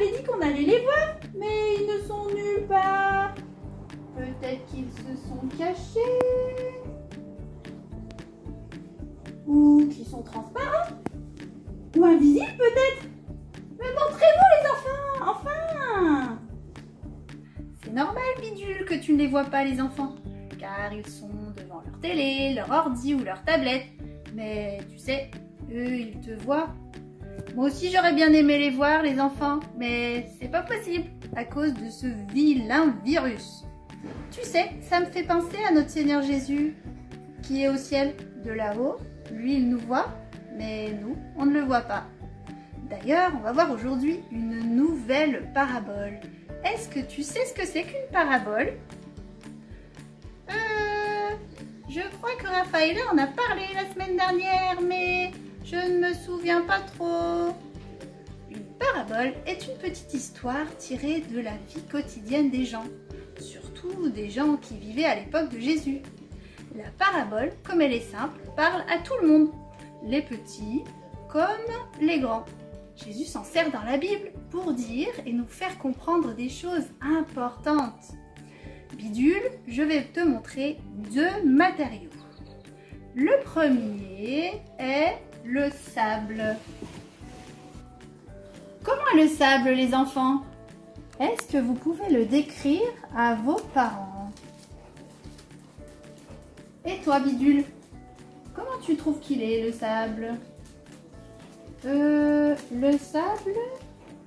avait dit qu'on allait les voir, mais ils ne sont nulle part. Peut-être qu'ils se sont cachés. Ou qu'ils sont transparents. Ou invisibles peut-être. Mais montrez-vous les enfants, enfin! C'est normal, Bidule, que tu ne les vois pas, les enfants. Car ils sont devant leur télé, leur ordi ou leur tablette. Mais tu sais, eux, ils te voient. Moi aussi, j'aurais bien aimé les voir, les enfants. Mais c'est pas possible à cause de ce vilain virus. Tu sais, ça me fait penser à notre Seigneur Jésus qui est au ciel. De là-haut, lui, il nous voit, mais nous, on ne le voit pas. D'ailleurs, on va voir aujourd'hui une nouvelle parabole. Est-ce que tu sais ce que c'est qu'une parabole? Je crois que Raphaël en a parlé la semaine dernière, mais je ne me souviens pas trop. Une parabole est une petite histoire tirée de la vie quotidienne des gens, surtout des gens qui vivaient à l'époque de Jésus. La parabole, comme elle est simple, parle à tout le monde, les petits comme les grands. Jésus s'en sert dans la Bible pour dire et nous faire comprendre des choses importantes. Bidule, je vais te montrer deux matériaux. Le premier est le sable. Comment est le sable, les enfants? Est-ce que vous pouvez le décrire à vos parents? Et toi, Bidule, comment tu trouves qu'il est, le sable? Le sable,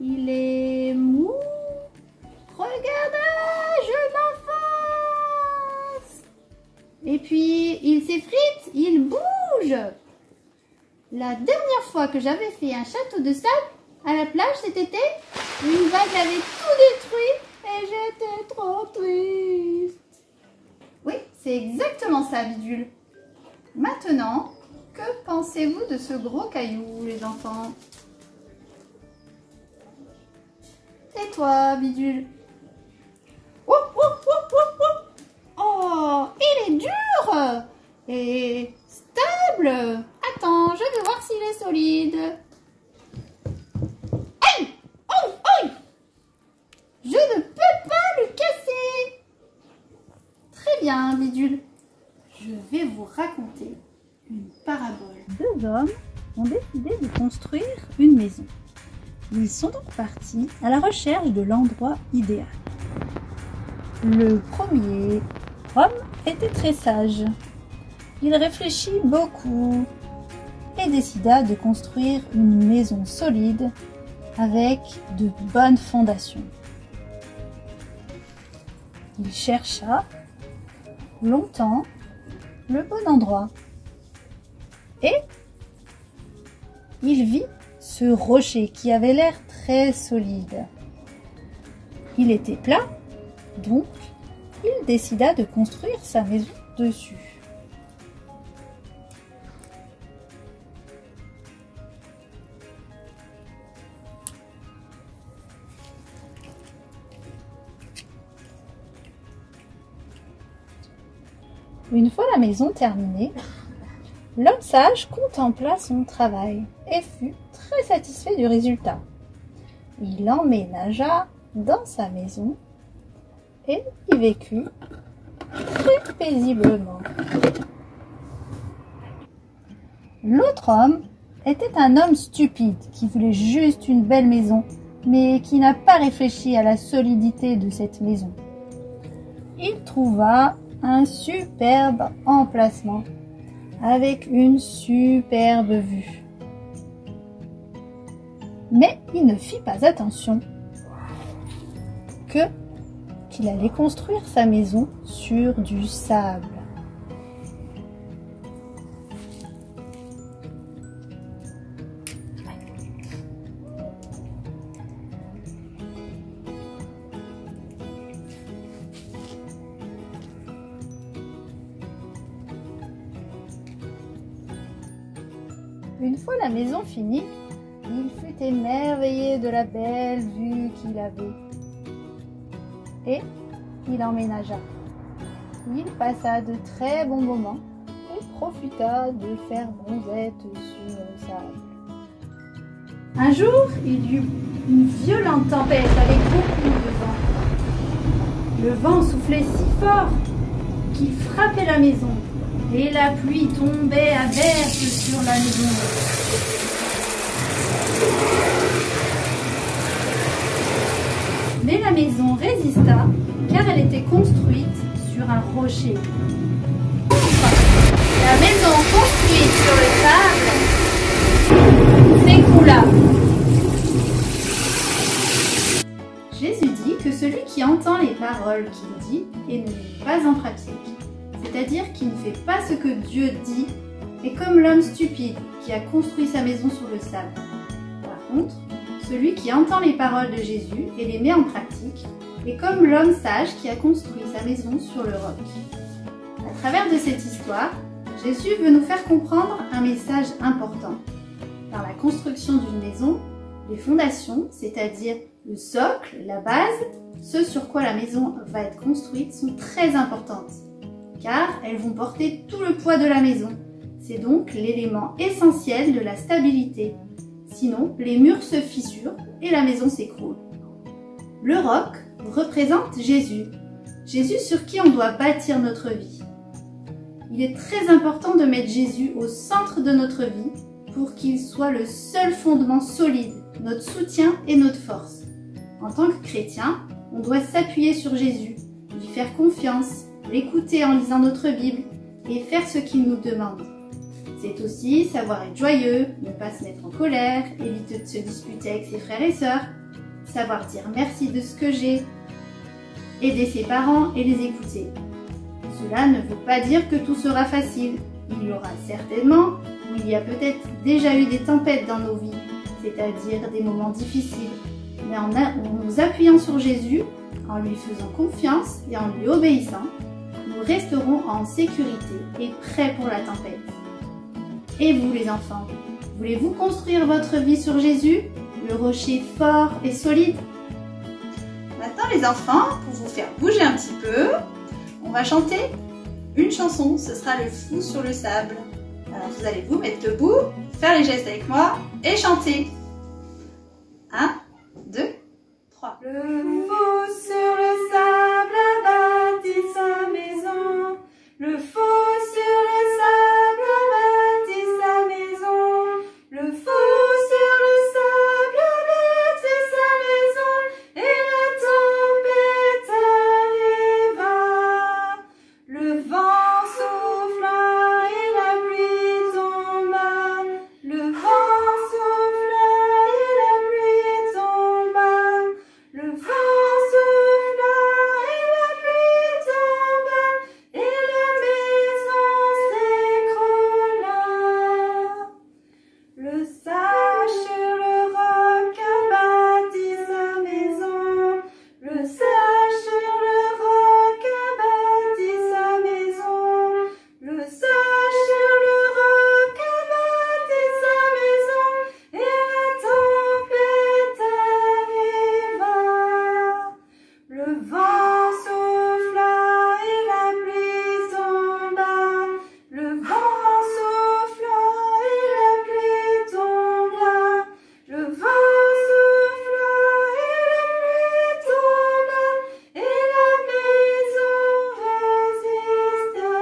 il est mou. Regarde, je m'enfonce. Et puis, il s'effrite, il bouge. La dernière fois que j'avais fait un château de sable à la plage cet été, une vague avait tout détruit et j'étais trop triste. Oui, c'est exactement ça, Bidule. Maintenant, que pensez-vous de ce gros caillou, les enfants? Et toi, Bidule? Oh, oh, oh, oh, oh. Oh, il est dur et stable. Attends, je vais voir s'il est solide. Aïe! Oh, oh! Je ne peux pas le casser. Très bien, Bidule. Je vais vous raconter une parabole. Deux hommes ont décidé de construire une maison. Ils sont donc partis à la recherche de l'endroit idéal. Le premier homme était très sage. Il réfléchit beaucoup et décida de construire une maison solide avec de bonnes fondations. Il chercha longtemps le bon endroit et il vit ce rocher qui avait l'air très solide. Il était plat, donc il décida de construire sa maison dessus. Une fois la maison terminée, l'homme sage contempla son travail et fut très satisfait du résultat. Il emménagea dans sa maison et y vécut très paisiblement. L'autre homme était un homme stupide qui voulait juste une belle maison, mais qui n'a pas réfléchi à la solidité de cette maison. Il trouva un superbe emplacement avec une superbe vue. Mais il ne fit pas attention qu'il allait construire sa maison sur du sable. Une fois la maison finie, il fut émerveillé de la belle vue qu'il avait. Et il emménagea. Il passa de très bons moments et profita de faire bronzette sur le sable. Un jour, il y eut une violente tempête avec beaucoup de vent. Le vent soufflait si fort qu'il frappait la maison et la pluie tombait à verse sur la maison. Mais la maison résista car elle était construite sur un rocher. La maison construite sur le sable s'écroula. Jésus dit que celui qui entend les paroles qu'il dit et ne les met pas en pratique, c'est-à-dire qui ne fait pas ce que Dieu dit, est comme l'homme stupide qui a construit sa maison sur le sable. Par contre, celui qui entend les paroles de Jésus et les met en pratique est comme l'homme sage qui a construit sa maison sur le roc. À travers de cette histoire, Jésus veut nous faire comprendre un message important. Dans la construction d'une maison, les fondations, c'est-à-dire le socle, la base, ce sur quoi la maison va être construite, sont très importantes, car elles vont porter tout le poids de la maison. C'est donc l'élément essentiel de la stabilité. Sinon, les murs se fissurent et la maison s'écroule. Le roc représente Jésus, Jésus sur qui on doit bâtir notre vie. Il est très important de mettre Jésus au centre de notre vie pour qu'il soit le seul fondement solide, notre soutien et notre force. En tant que chrétien, on doit s'appuyer sur Jésus, lui faire confiance, l'écouter en lisant notre Bible et faire ce qu'il nous demande. C'est aussi savoir être joyeux, ne pas se mettre en colère, éviter de se disputer avec ses frères et sœurs, savoir dire merci de ce que j'ai, aider ses parents et les écouter. Cela ne veut pas dire que tout sera facile. Il y aura certainement, ou il y a peut-être déjà eu des tempêtes dans nos vies, c'est-à-dire des moments difficiles. Mais en nous appuyant sur Jésus, en lui faisant confiance et en lui obéissant, nous resterons en sécurité et prêts pour la tempête. Et vous les enfants, voulez-vous construire votre vie sur Jésus, le rocher fort et solide? Maintenant les enfants, pour vous faire bouger un petit peu, on va chanter une chanson, ce sera le fou sur le sable. Alors vous allez vous mettre debout, faire les gestes avec moi et chanter. 1, 2, 3. Le fou sur le sable a bâti sa maison. Le fou sur le sable a bâti sa maison. Le fou sur le sable a bâti sa maison. Et la tempête arriva. Le vent souffla et la pluie tomba. Le vent souffla et la pluie tomba. Le vent souffla et la pluie tomba. Et la maison s'écroula. Le sage sur le roc a bâti sa maison. Le sage sur le roc a bâti sa maison. Le sage sur le roc a bâti sa maison. Et la tempête arriva. Le vent souffla et la pluie tomba. Le vent souffla et la pluie tomba. Le vent souffla et la pluie tomba. Et la maison résista.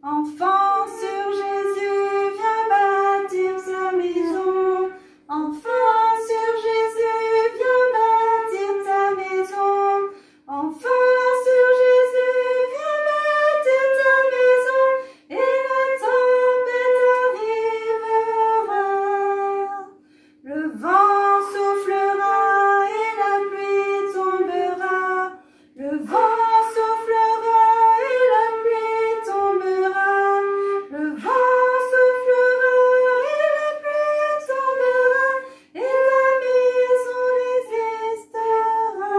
Enfant sur Jésus, viens bâtir sa maison. Enfant sur Jésus, viens bâtir ta maison. Enfant sur Jésus, viens bâtir ta maison. Et la tempête arrivera. Le vent soufflera et la pluie tombera. Le vent soufflera et la pluie tombera. Le vent soufflera et la pluie tombera. Et la maison résistera.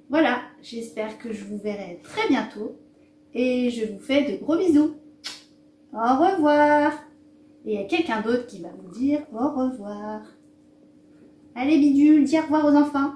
Voilà, j'espère que je vous verrai très bientôt et je vous fais de gros bisous. Au revoir. Et il y a quelqu'un d'autre qui va vous dire au revoir. Allez Bidule, dis au revoir aux enfants.